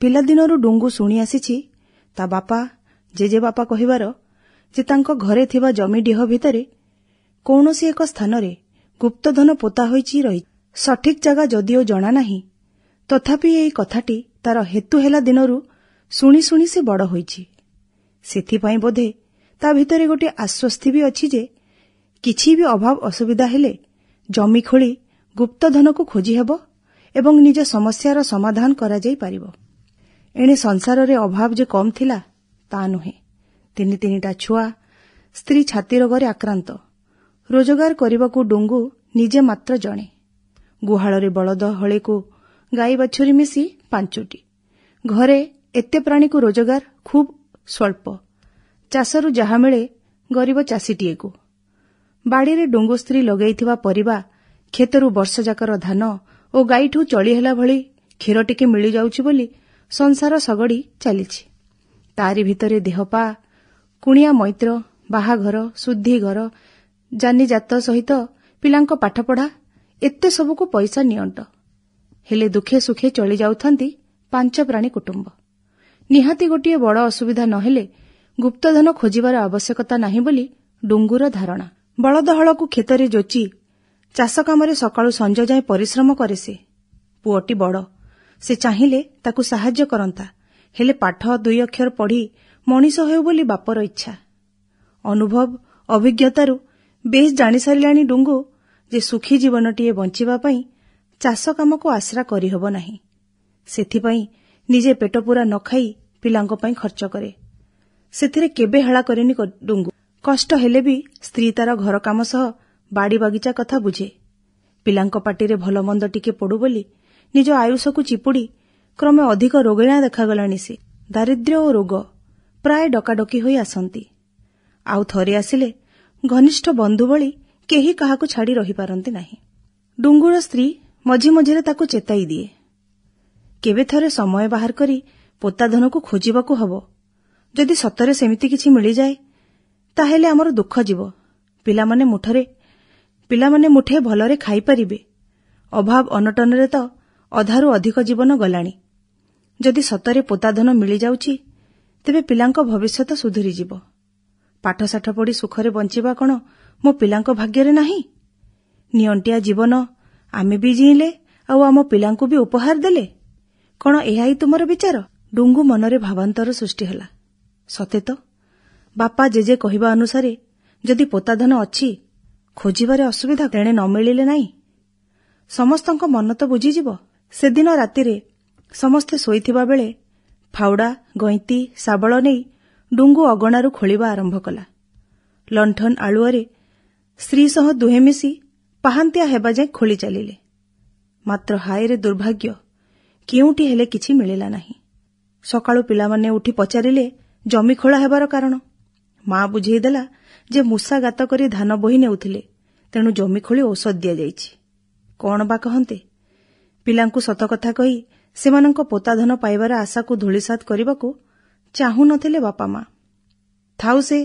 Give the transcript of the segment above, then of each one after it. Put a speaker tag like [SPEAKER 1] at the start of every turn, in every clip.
[SPEAKER 1] ପିଲାଦିନରୁ ଡୁଙ୍ଗୁ ଶୁଣି ଆସିଛି ତା ବାପା ଜେଜେବାପା କହିବାର ଯେ ତାଙ୍କ ଘରେ ଥିବା ଜମିଡିହ ଭିତରେ କୌଣସି ଏକ ସ୍ଥାନରେ ଗୁପ୍ତଧନ ପୋତା ହୋଇଛି ରହି ସଠିକ୍ ଜାଗା ଯଦିଓ ଜଣା ନାହିଁ, ତଥାପି ଏହି କଥାଟି ତାର ହେତୁ ହେଲା ଦିନରୁ ଶୁଣି ଶୁଣି ସେ ବଡ଼ ହୋଇଛି। ସେଥିପାଇଁ ବୋଧେ ତା ଭିତରେ ଗୋଟିଏ ଆଶ୍ୱସ୍ତି ବି ଅଛି ଯେ କିଛି ବି ଅଭାବ ଅସୁବିଧା ହେଲେ ଜମି ଖୋଳି ଗୁପ୍ତଧନକୁ ଖୋଜି ହେବ ଏବଂ ନିଜ ସମସ୍ୟାର ସମାଧାନ କରାଯାଇପାରିବ। ଏଣେ ସଂସାରରେ ଅଭାବ ଯେ କମ୍ ଥିଲା ତା ନୁହେଁ। ତିନିଟା ଛୁଆ, ସ୍ତ୍ରୀ ଛାତି ରୋଗରେ ଆକ୍ରାନ୍ତ। ରୋଜଗାର କରିବାକୁ ଡୁଙ୍ଗୁ ନିଜେ ମାତ୍ର ଜଣେ। ଗୁହାଳରେ ବଳଦ ହଳେକୁ ଗାଈ ବାଛୁରୀ ମିଶି 5ଟି। ଘରେ ଏତେ ପ୍ରାଣୀକୁ ରୋଜଗାର ଖୁବ୍ ସ୍ୱଳ୍ପ। ଚାଷରୁ ଯାହା ମିଳେ ଗରିବ ଚାଷୀଟିଏକୁ। ବାଡ଼ିରେ ଡୁଙ୍ଗୁ ସ୍ତ୍ରୀ ଲଗାଇଥିବା ପରିବା, କ୍ଷେତରୁ ବର୍ଷଯାକର ଧାନ ଓ ଗାଈଠୁ ଚଳି ହେଲା ଭଳି କ୍ଷୀର ଟିକେ ମିଳିଯାଉଛି ବୋଲି ସଂସାର ସଗଡ଼ି ଚାଲିଛି। ତାରି ଭିତରେ ଦେହପା, କୁଣିଆ ମୈତ୍ର, ବାହାଘର, ଶୁଦ୍ଧିଘର, ଜାନିଜାତ ସହିତ ପିଲାଙ୍କ ପାଠପଢ଼ା, ଏତେ ସବୁକୁ ପଇସା ନିଅଣ୍ଟ। ହେଲେ ଦୁଃଖେ ସୁଖେ ଚଳି ଯାଉଥାନ୍ତି 5 ପ୍ରାଣୀ କୁଟୁମ୍ବ। ନିହାତି ଗୋଟିଏ ବଡ଼ ଅସୁବିଧା ନ ହେଲେ ଗୁପ୍ତଧନ ଖୋଜିବାର ଆବଶ୍ୟକତା ନାହିଁ ବୋଲି ଡୁଙ୍ଗୁର ଧାରଣା। ବଳଦ ହଳକୁ କ୍ଷେତରେ ଯୋଚି ଚାଷ କାମରେ ସକାଳୁ ସଞ୍ଜ ଯାଏ ପରିଶ୍ରମ କରେ ସେ। ପୁଅଟି ବଡ଼, ସେ ଚାହିଁଲେ ତାକୁ ସାହାଯ୍ୟ କରନ୍ତା, ହେଲେ ପାଠ 2 ଅକ୍ଷର ପଢ଼ି ମଣିଷ ହେଉ ବୋଲି ବାପର ଇଚ୍ଛା। ଅନୁଭବ ଅଭିଜ୍ଞତାରୁ ବେଶ୍ ଜାଣିସାରିଲାଣି ଡୁଙ୍ଗୁ ଯେ ସୁଖୀ ଜୀବନଟିଏ ବଞ୍ଚିବା ପାଇଁ ଚାଷ କାମକୁ ଆଶ୍ରା କରିହେବ ନାହିଁ। ସେଥିପାଇଁ ନିଜେ ପେଟ ପୂରା ନ ଖାଇ ପିଲାଙ୍କ ପାଇଁ ଖର୍ଚ୍ଚ କରେ। ସେଥିରେ କେବେ ହେଳା କରେନି ଡୁଙ୍ଗୁ। କଷ୍ଟ ହେଲେ ବି ସ୍ତ୍ରୀ ତାର ଘର କାମ ସହ ବାଡ଼ି ବଗିଚା କଥା ବୁଝେ। ପିଲାଙ୍କ ପାଟିରେ ଭଲ ମନ୍ଦ ଟିକେ ପଡୁ ବୋଲି ନିଜ ଆୟୁଷକୁ ଚିପୁଡ଼ି କ୍ରମେ ଅଧିକ ରୋଗିଣା ଦେଖାଗଲାଣି ସେ। ଦାରିଦ୍ର୍ୟ ଓ ରୋଗ ପ୍ରାୟ ଡକାଡକି ହୋଇ ଆସନ୍ତି। ଆଉ ଥରେ ଆସିଲେ ଘନିଷ୍ଠ ବନ୍ଧୁ ଭଳି କେହି କାହାକୁ ଛାଡ଼ି ରହିପାରନ୍ତି ନାହିଁ। ଡୁଙ୍ଗୁର ସ୍ତ୍ରୀ ମଝି ମଝିରେ ତାକୁ ଚେତାଇ ଦିଏ, କେବେ ଥରେ ସମୟ ବାହାର କରି ପୋତାଧନକୁ ଖୋଜିବାକୁ ହେବ। ଯଦି ସତରେ ସେମିତି କିଛି ମିଳିଯାଏ ତାହେଲେ ଆମର ଦୁଃଖ ଯିବ। ପିଲାମାନେ ମୁଠେ ଭଲରେ ଖାଇପାରିବେ। ଅଭାବ ଅନଟନରେ ତ ଅଧାରୁ ଅଧିକ ଜୀବନ ଗଲାଣି। ଯଦି ସତରେ ପୋତାଧନ ମିଳିଯାଉଛି ତେବେ ପିଲାଙ୍କ ଭବିଷ୍ୟତ ସୁଧୁରିଯିବ। ପାଠଶାଠ ପଢ଼ି ସୁଖରେ ବଞ୍ଚିବା କ'ଣ ମୋ ପିଲାଙ୍କ ଭାଗ୍ୟରେ ନାହିଁ? ନିଅଣ୍ଟିଆ ଜୀବନ ଆମେ ବି ଜିଇଁଲେ ଆଉ ଆମ ପିଲାଙ୍କୁ ବି ଉପହାର ଦେଲେ। କ'ଣ ଏହା ହିଁ ତୁମର ବିଚାର? ଡୁଙ୍ଗୁ ମନରେ ଭାବାନ୍ତର ସୃଷ୍ଟି ହେଲା। ସତେ ତ, ବାପା ଜେଜେ କହିବା ଅନୁସାରେ ଯଦି ପୋତାଧନ ଅଛି, ଖୋଜିବାରେ ଅସୁବିଧା, ତେଣେ ନ ମିଳିଲେ ନାହିଁ। ସମସ୍ତଙ୍କ ମନ ତ ବୁଝିଯିବ। ସେଦିନ ରାତିରେ ସମସ୍ତେ ଶୋଇଥିବା ବେଳେ ଫାଉଡ଼ା, ଗଇଁତି, ଶାବଳ ନେଇ ଡୁଙ୍ଗୁ ଅଗଣାରୁ ଖୋଳିବା ଆରମ୍ଭ କଲା। ଲଣ୍ଠନ ଆଲୁଅରେ ସ୍ତ୍ରୀ ସହ ଦୁହେଁ ମିଶି ପାହାନ୍ତିଆ ହେବା ଯାଏ ଖୋଳି ଚାଲିଲେ। ମାତ୍ର ହାୟରେ ଦୁର୍ଭାଗ୍ୟ, କେଉଁଠି ହେଲେ କିଛି ମିଳିଲା ନାହିଁ। ସକାଳୁ ପିଲାମାନେ ଉଠି ପଚାରିଲେ ଜମି ଖୋଳା ହେବାର କାରଣ। ମା ବୁଝେଇଦେଲା ଯେ ମୂଷା ଗାତ କରି ଧାନ ବୋହି ନେଉଥିଲେ, ତେଣୁ ଜମି ଖୋଳି ଔଷଧ ଦିଆଯାଇଛି। କ'ଣ ବା କହନ୍ତେ? ପିଲାଙ୍କୁ ସତକଥା କହି ସେମାନଙ୍କ ପୋତାଧନ ପାଇବାର ଆଶାକୁ ଧୂଳିସାତ୍ କରିବାକୁ ଚାହୁଁ ନ ଥିଲେ ବାପା ମା। ଥାଉ ସେ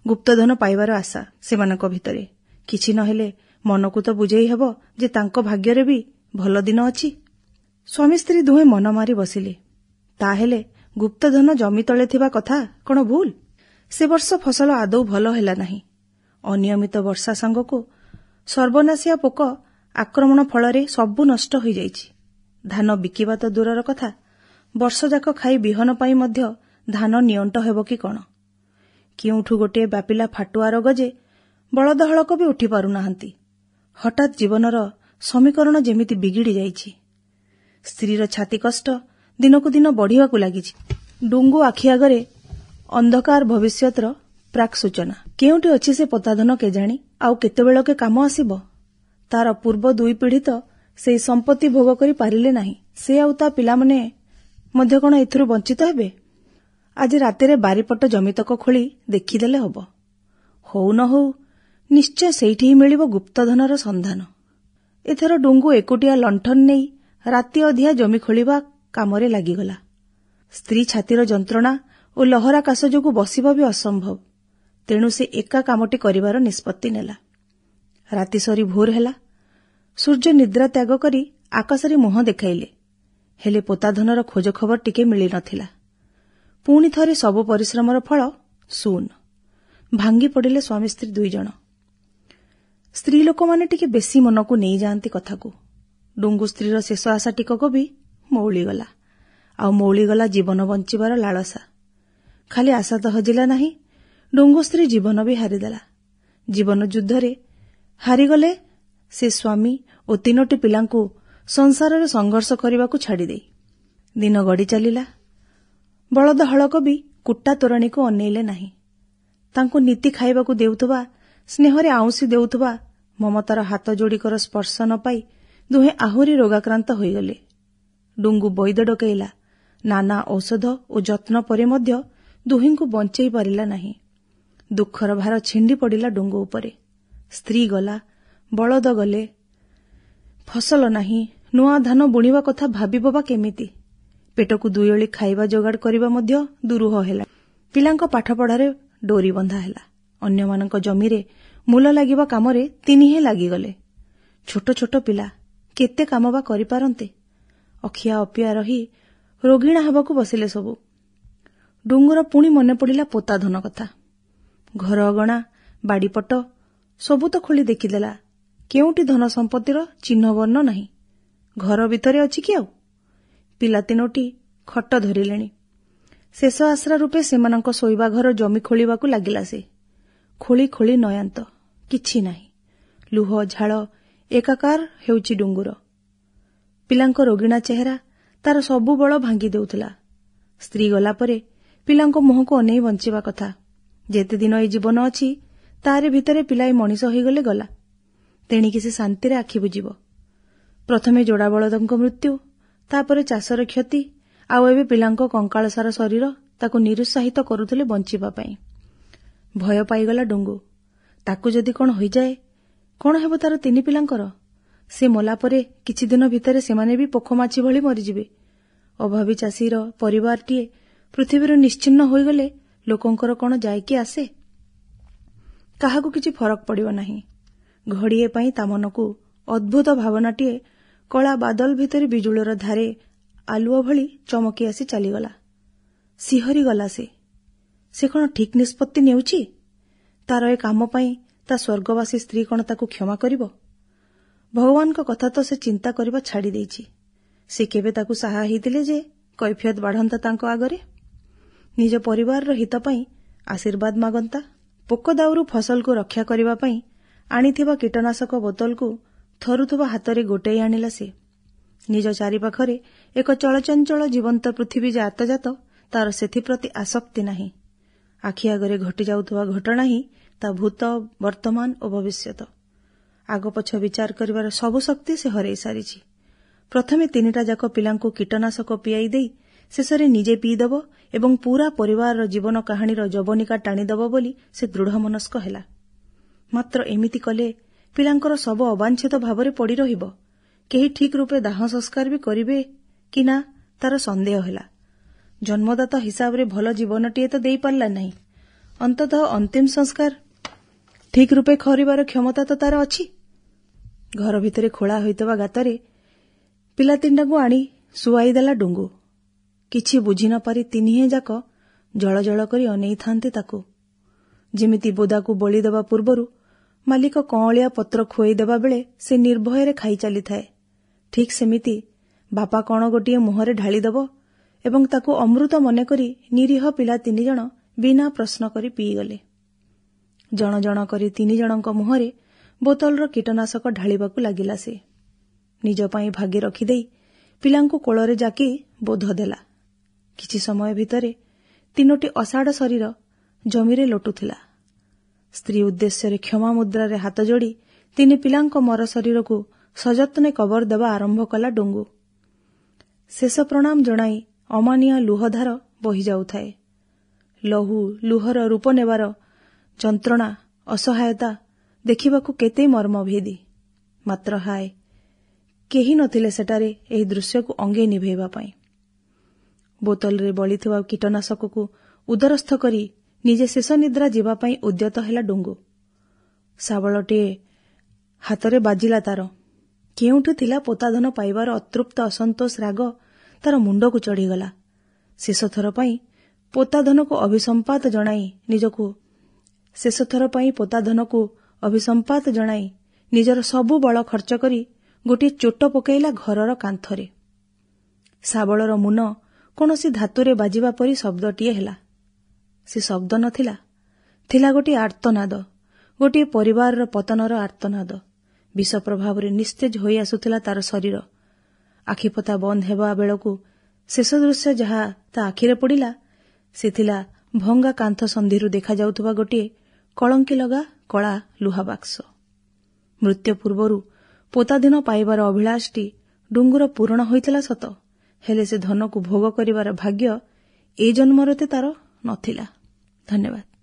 [SPEAKER 1] ଗୁପ୍ତଧନ ପାଇବାର ଆଶା ସେମାନଙ୍କ ଭିତରେ। କିଛି ନ ହେଲେ ମନକୁ ତ ବୁଝେଇ ହେବ ଯେ ତାଙ୍କ ଭାଗ୍ୟରେ ବି ଭଲ ଦିନ ଅଛି। ସ୍ୱାମୀ ସ୍ତ୍ରୀ ଦୁହେଁ ମନ ମାରି ବସିଲେ। ତାହେଲେ ଗୁପ୍ତଧନ ଜମି ତଳେ ଥିବା କଥା କ'ଣ ଭୁଲ? ସେ ବର୍ଷ ଫସଲ ଆଦୌ ଭଲ ହେଲା ନାହିଁ। ଅନିୟମିତ ବର୍ଷା ସାଙ୍ଗକୁ ସର୍ବନାଶିଆ ପୋକ ଆକ୍ରମଣ ଫଳରେ ସବୁ ନଷ୍ଟ ହୋଇଯାଇଛି। ଧାନ ବିକିବା ତ ଦୂରର କଥା, ବର୍ଷଯାକ ଖାଇ ବିହନ ପାଇଁ ମଧ୍ୟ ଧାନ ନିଅଣ୍ଟ ହେବ କି କ'ଣ? କେଉଁଠୁ ଗୋଟିଏ ବ୍ୟାପିଲା ଫାଟୁଆ ରୋଗ ଯେ ବଳଦ ହଳକ ବି ଉଠି ପାରୁନାହାନ୍ତି। ହଠାତ୍ ଜୀବନର ସମୀକରଣ ଯେମିତି ବିଗିଡ଼ି ଯାଇଛି। ସ୍ତ୍ରୀର ଛାତି କଷ୍ଟ ଦିନକୁ ଦିନ ବଢ଼ିବାକୁ ଲାଗିଛି। ଡୁଙ୍ଗୁ ଆଖି ଆଗରେ ଅନ୍ଧକାର ଭବିଷ୍ୟତର ପ୍ରାକ୍ ସୂଚନା। କେଉଁଠି ଅଛି ସେ ପୋତାଧନ କେଜାଣି? ଆଉ କେତେବେଳକେ କାମ ଆସିବ? ତାର ପୂର୍ବ 2 ପିଢ଼ି ତ ସେହି ସମ୍ପତ୍ତି ଭୋଗ କରି ପାରିଲେ ନାହିଁ। ସେ ଆଉ ତା ପିଲାମାନେ ମଧ୍ୟ କ'ଣ ଏଥିରୁ ବଞ୍ଚିତ ହେବେ? ଆଜି ରାତିରେ ବାରିପଟ ଜମିତକ ଖୋଳି ଦେଖିଦେଲେ ହେବ। ହଉ ନ ହଉ ନିଶ୍ଚୟ ସେଇଠି ହିଁ ମିଳିବ ଗୁପ୍ତଧନର ସନ୍ଧାନ। ଏଥର ଡୁଙ୍ଗୁ ଏକୁଟିଆ ଲଣ୍ଠନ ନେଇ ରାତି ଅଧିଆ ଜମି ଖୋଳିବା କାମରେ ଲାଗିଗଲା। ସ୍ତ୍ରୀ ଛାତିର ଯନ୍ତ୍ରଣା ଓ ଲହରା କାଶ ଯୋଗୁଁ ବସିବା ବି ଅସମ୍ଭବ। ତେଣୁ ସେ ଏକା କାମଟି କରିବାର ନିଷ୍ପତ୍ତି ନେଲା। ରାତି ସରି ଭୋର ହେଲା। ସୂର୍ଯ୍ୟ ନିଦ୍ରା ତ୍ୟାଗ କରି ଆକାଶରେ ମୁହଁ ଦେଖାଇଲେ। ହେଲେ ପୋତାଧନର ଖୋଜ ଖବର ଟିକେ ମିଳିନଥିଲା। ପୁଣି ଥରେ ସବୁ ପରିଶ୍ରମର ଫଳ ଶୂନ। ଭାଙ୍ଗି ପଡ଼ିଲେ ସ୍ୱାମୀ ସ୍ତ୍ରୀ 2 ଜଣ। ସ୍ତ୍ରୀ ଲୋକମାନେ ଟିକେ ବେଶୀ ମନକୁ ନେଇଯାଆନ୍ତି କଥାକୁ। ଡୁଙ୍ଗୁ ସ୍ତ୍ରୀର ଶେଷ ଆଶା ଟିକକ ବି ମଉଳିଗଲା। ଆଉ ମଉଳିଗଲା ଜୀବନ ବଞ୍ଚିବାର ଲାଳସା। ଖାଲି ଆଶା ତ ହଜିଲା ନାହିଁ, ଡୁଙ୍ଗୁ ସ୍ତ୍ରୀ ଜୀବନ ବି ହାରିଦେଲା। ଜୀବନ ଯୁଦ୍ଧରେ ହାରିଗଲେ ସେ ସ୍ୱାମୀ ଓ 3ଟି ପିଲାଙ୍କୁ ସଂସାରରେ ସଂଘର୍ଷ କରିବାକୁ ଛାଡ଼ିଦେଇ। ଦିନ ଗଡ଼ି ଚାଲିଲା। ବଳଦ ହଳକ ବି କୁଟା ତୋରାଣୀକୁ ଅନେଇଲେ ନାହିଁ। ତାଙ୍କୁ ନୀତି ଖାଇବାକୁ ଦେଉଥିବା, ସ୍ନେହରେ ଆଉଁସି ଦେଉଥିବା ମମତାର ହାତ ଯୋଡ଼ିକର ସ୍ପର୍ଶ ନ ପାଇ ଦୁହେଁ ଆହୁରି ରୋଗାକ୍ରାନ୍ତ ହୋଇଗଲେ। ଡୁଙ୍ଗୁ ବୈଦ୍ୟ ଡକେଇଲା। ନାନା ଔଷଧ ଓ ଯତ୍ନ ପରେ ମଧ୍ୟ ଦୁହିଁଙ୍କୁ ବଞ୍ଚେଇ ପାରିଲା ନାହିଁ। ଦୁଃଖର ଭାର ଛିଣ୍ଡି ପଡ଼ିଲା ଡୁଙ୍ଗୁ ଉପରେ। ସ୍ତ୍ରୀ ଗଲା, ବଳଦ ଗଲେ, ଫସଲ ନାହିଁ, ନୂଆ ଧାନ ବୁଣିବା କଥା ଭାବିବ ବା କେମିତି? ପେଟକୁ 2 ଓଳି ଖାଇବା ଯୋଗାଡ଼ କରିବା ମଧ୍ୟ ଦୁରୂହ ହେଲା। ପିଲାଙ୍କ ପାଠପଢ଼ାରେ ଡୋରି ବନ୍ଧା ହେଲା। ଅନ୍ୟମାନଙ୍କ ଜମିରେ ମୂଲ ଲାଗିବା କାମରେ ତିନିହେଁ ଲାଗିଗଲେ। ଛୋଟ ଛୋଟ ପିଲା କେତେ କାମ ବା କରିପାରନ୍ତେ? ଅଖିଆ ଅପିଆ ରହି ରୋଗିଣା ହେବାକୁ ବସିଲେ ସବୁ। ଡୁଙ୍ଗୁର ପୁଣି ମନେ ପଡ଼ିଲା ପୋତାଧନ କଥା। ଘର ଅଗଣା, ବାଡ଼ିପଟ ସବୁ ତ ଖୋଳି ଦେଖିଦେଲା। କେଉଁଠି ଧନ ସମ୍ପତ୍ତିର ଚିହ୍ନ ବର୍ଣ୍ଣ ନାହିଁ। ଘର ଭିତରେ ଅଛି କି ଆଉ? ପିଲା 3ଟି ଖଟ ଧରିଲେଣି। ଶେଷ ଆଶ୍ରା ରୂପେ ସେମାନଙ୍କ ଶୋଇବା ଘର ଜମି ଖୋଳିବାକୁ ଲାଗିଲା ସେ। ଖୋଳି ଖୋଳି ନୟାନ୍ତ, କିଛି ନାହିଁ। ଲୁହ ଝାଳ ଏକାକାର ହେଉଛି ଡୁଙ୍ଗୁର। ପିଲାଙ୍କ ରୋଗିଣା ଚେହେରା ତାର ସବୁ ବଳ ଭାଙ୍ଗି ଦେଉଥିଲା। ସ୍ତ୍ରୀ ଗଲା ପରେ ପିଲାଙ୍କ ମୁହଁକୁ ଅନେଇ ବଞ୍ଚିବା କଥା। ଯେତେ ଦିନ ଏ ଜୀବନ ଅଛି ତାରି ଭିତରେ ପିଲାଏ ମଣିଷ ହୋଇଗଲେ ଗଲା। ତେଣିକି ସେ ଶାନ୍ତିରେ ଆଖି ବୁଜିବ। ପ୍ରଥମେ ଯୋଡ଼ା ବଳଦଙ୍କ ମୃତ୍ୟୁ, ତାପରେ ଚାଷର କ୍ଷତି, ଆଉ ଏବେ ପିଲାଙ୍କ କଙ୍କାଳସାର ଶରୀର ତାକୁ ନିରୁତ୍ସାହିତ କରୁଥିଲେ ବଞ୍ଚିବା ପାଇଁ। ଭୟ ପାଇଗଲା ଡୁଙ୍ଗୁ। ତାକୁ ଯଦି କ'ଣ ହୋଇଯାଏ, କ'ଣ ହେବ ତାର 3 ପିଲାଙ୍କର? ସେ ମଲା ପରେ କିଛି ଦିନ ଭିତରେ ସେମାନେ ବି ପୋଖମାଛି ଭଳି ମରିଯିବେ। ଅଭାବୀ ଚାଷୀର ପରିବାରଟିଏ ପୃଥିବୀରୁ ନିଶ୍ଚିହ୍ନ ହୋଇଗଲେ ଲୋକଙ୍କର କ'ଣ ଯାଏ କି ଆସେ? କାହାକୁ କିଛି ଫରକ ପଡ଼ିବ ନାହିଁ। ଘଡ଼ିଏ ପାଇଁ ତା ମନକୁ ଅଦ୍ଭୁତ ଭାବନାଟିଏ କଳା ବାଦଲ ଭିତରେ ବିଜୁଳିର ଧାରେ ଆଲୁଅ ଭଳି ଚମକି ଆସି ଚାଲିଗଲା। ଶିହରି ଗଲା ସେ। ସେ କ'ଣ ଠିକ୍ ନିଷ୍ପତ୍ତି ନେଉଛି? ତାର ଏ କାମ ପାଇଁ ତା ସ୍ୱର୍ଗବାସୀ ସ୍ତ୍ରୀ କ'ଣ ତାକୁ କ୍ଷମା କରିବ? ଭଗବାନଙ୍କ କଥା ତ ସେ ଚିନ୍ତା କରିବା ଛାଡ଼ି ଦେଇଛି। ସେ କେବେ ତାକୁ ସାହା ହେଇଥିଲେ ଯେ କୈଫିୟତ ବାଢ଼ନ୍ତା ତାଙ୍କ ଆଗରେ? ନିଜ ପରିବାରର ହିତ ପାଇଁ ଆଶୀର୍ବାଦ ମାଗନ୍ତା। ପୋକ ଦାଉରୁ ଫସଲକୁ ରକ୍ଷା କରିବା ପାଇଁ ଆଣିଥିବା କୀଟନାଶକ ବୋତଲକୁ ଥରୁଥିବା ହାତରେ ଗୋଟେଇ ଆଣିଲା ସେ। ନିଜ ଚାରିପାଖରେ ଏକ ଚଳଚଞ୍ଚଳ ଜୀବନ୍ତ ପୃଥିବୀ ଯେ ଆତଯାତ, ତାର ସେଥିପ୍ରତି ଆସକ୍ତି ନାହିଁ। ଆଖି ଆଗରେ ଘଟିଯାଉଥିବା ଘଟଣା ହିଁ ତା ଭୂତ, ବର୍ତ୍ତମାନ ଓ ଭବିଷ୍ୟତ। ଆଗପଛ ବିଚାର କରିବାର ସବୁ ଶକ୍ତି ସେ ହରାଇ ସାରିଛି। ପ୍ରଥମେ 3ଟା ଯାକ ପିଲାଙ୍କୁ କୀଟନାଶକ ପିଆଇ ଦେଇ ଶେଷରେ ନିଜେ ପିଇଦେବ ଏବଂ ପୂରା ପରିବାରର ଜୀବନ କାହାଣୀର ଯବନିକା ଟାଣିଦେବ ବୋଲି ସେ ଦୃଢ଼ମନସ୍କ ହେଲା। ମାତ୍ର ଏମିତି କଲେ ପିଲାଙ୍କର ଶବ ଅବାଞ୍ଛିତ ଭାବରେ ପଡ଼ି ରହିବ। କେହି ଠିକ୍ ରୂପେ ଦାହ ସଂସ୍କାର ବି କରିବେ କି ନା ତାର ସନ୍ଦେହ ହେଲା। ଜନ୍ମଦାତା ହିସାବରେ ଭଲ ଜୀବନଟିଏ ତ ଦେଇପାରିଲା ନାହିଁ, ଅନ୍ତତଃ ଅନ୍ତିମ ସଂସ୍କାର ଠିକ୍ ରୂପେ କରିବାର କ୍ଷମତା ତ ତାର ଅଛି। ଘର ଭିତରେ ଖୋଳା ହୋଇଥିବା ଗାତରେ ପିଲା 3ଟାକୁ ଆଣି ଶୁଆଇଦେଲା ଡୁଙ୍ଗୁ। କିଛି ବୁଝି ନ ପାରି 3ହେଁ ଯାକ ଜଳ କରି ଅନେଇଥାନ୍ତି ତାକୁ। ଯେମିତି ବୋଦାକୁ ବଳି ଦେବା ପୂର୍ବରୁ ମାଲିକ କଅଁଳିଆ ପତ୍ର ଖୁଆଇ ଦେବା ବେଳେ ସେ ନିର୍ଭୟରେ ଖାଇ ଚାଲିଥାଏ, ଠିକ୍ ସେମିତି ବାପା କ'ଣ ଗୋଟିଏ ମୁହଁରେ ଢାଳିଦେବ ଏବଂ ତାକୁ ଅମୃତ ମନେକରି ନିରୀହ ପିଲା 3 ଜଣ ବିନା ପ୍ରଶ୍ନ କରି ପିଇଗଲେ। ଜଣ ଜଣ କରି 3 ଜଣଙ୍କ ମୁହଁରେ ବୋତଲର କୀଟନାଶକ ଢାଳିବାକୁ ଲାଗିଲା ସେ। ନିଜ ପାଇଁ ଭାଗି ରଖିଦେଇ ପିଲାଙ୍କୁ କୋଳରେ ଜାକି ବୋଧ ଦେଲା। କିଛି ସମୟ ଭିତରେ 3ଟି ଅଷାଢ଼ ଶରୀର ଜମିରେ ଲୋଟୁଥିଲା। ସ୍ତ୍ରୀ ଉଦ୍ଦେଶ୍ୟରେ କ୍ଷମା ମୁଦ୍ରାରେ ହାତ ଯୋଡ଼ି 3 ପିଲାଙ୍କ ମର ଶରୀରକୁ ସଯତ୍ନେ କବର ଦେବା ଆରମ୍ଭ କଲା ଡୁଙ୍ଗୁ। ଶେଷ ପ୍ରଣାମ ଜଣାଇ ଅମାନିଆ ଲୁହଧାର ବହିଯାଉଥାଏ। ଲହୁ ଲୁହର ରୂପ ନେବାର ଯନ୍ତ୍ରଣା, ଅସହାୟତା ଦେଖିବାକୁ କେତେ ମର୍ମଭେଦୀ। ମାତ୍ର ହାୟ, କେହି ନଥିଲେ ସେଠାରେ ଏହି ଦୃଶ୍ୟକୁ ଅଙ୍ଗେ ନିଭେଇବା ପାଇଁ। ବୋତଲରେ ବଳିଥିବା କୀଟନାଶକକୁ ଉଦରସ୍ଥ କରି ନିଜେ ଶେଷ ନିଦ୍ରା ଯିବା ପାଇଁ ଉଦ୍ୟତ ହେଲା ଡୁଙ୍ଗୁ। ଶାବଳଟିଏ ହାତରେ ବାଜିଲା ତାର। କେଉଁଠି ଥିଲା ପୋତାଧନ ପାଇବାର ଅତୃପ୍ତ ଅସନ୍ତୋଷ ରାଗ ତାର ମୁଣ୍ଡକୁ ଚଢ଼ିଗଲା। ଶେଷଥର ପାଇଁ ପୋତାଧନକୁ ଅଭିସମ୍ପାତ ଜଣାଇ ନିଜର ସବୁ ବଳ ଖର୍ଚ୍ଚ କରି ଗୋଟିଏ ଚୋଟ ପକାଇଲା ଘରର କାନ୍ଥରେ। ଶାବଳର ମୁନ କୌଣସି ଧାତୁରେ ବାଜିବା ପରି ଶବ୍ଦଟିଏ ହେଲା। ସେ ଶବ୍ଦ ନ ଥିଲା, ଥିଲା ଗୋଟିଏ ଆର୍ତ୍ତନାଦ, ଗୋଟିଏ ପରିବାରର ପତନର ଆର୍ତ୍ତନାଦ। ବିଷ ପ୍ରଭାବରେ ନିସ୍ତେଜ ହୋଇ ଆସୁଥିଲା ତାର ଶରୀର। ଆଖିପତା ବନ୍ଦ ହେବା ବେଳକୁ ଶେଷ ଦୃଶ୍ୟ ଯାହା ତା ଆଖିରେ ପଡ଼ିଲା, ସେ ଥିଲା ଭଙ୍ଗା କାନ୍ଥ ସନ୍ଧିରୁ ଦେଖାଯାଉଥିବା ଗୋଟିଏ କଳଙ୍କି ଲଗା କଳା ଲୁହା ବାକ୍ସ। ମୃତ୍ୟୁ ପୂର୍ବରୁ ପୋତାଧନ ପାଇବାର ଅଭିଳାଷଟି ଡୁଙ୍ଗୁର ପୂରଣ ହୋଇଥିଲା ସତ, ହେଲେ ସେ ଧନକୁ ଭୋଗ କରିବାର ଭାଗ୍ୟ ଏ ଜନ୍ମରେ ତାର ନଥିଲା। ଧନ୍ୟବାଦ।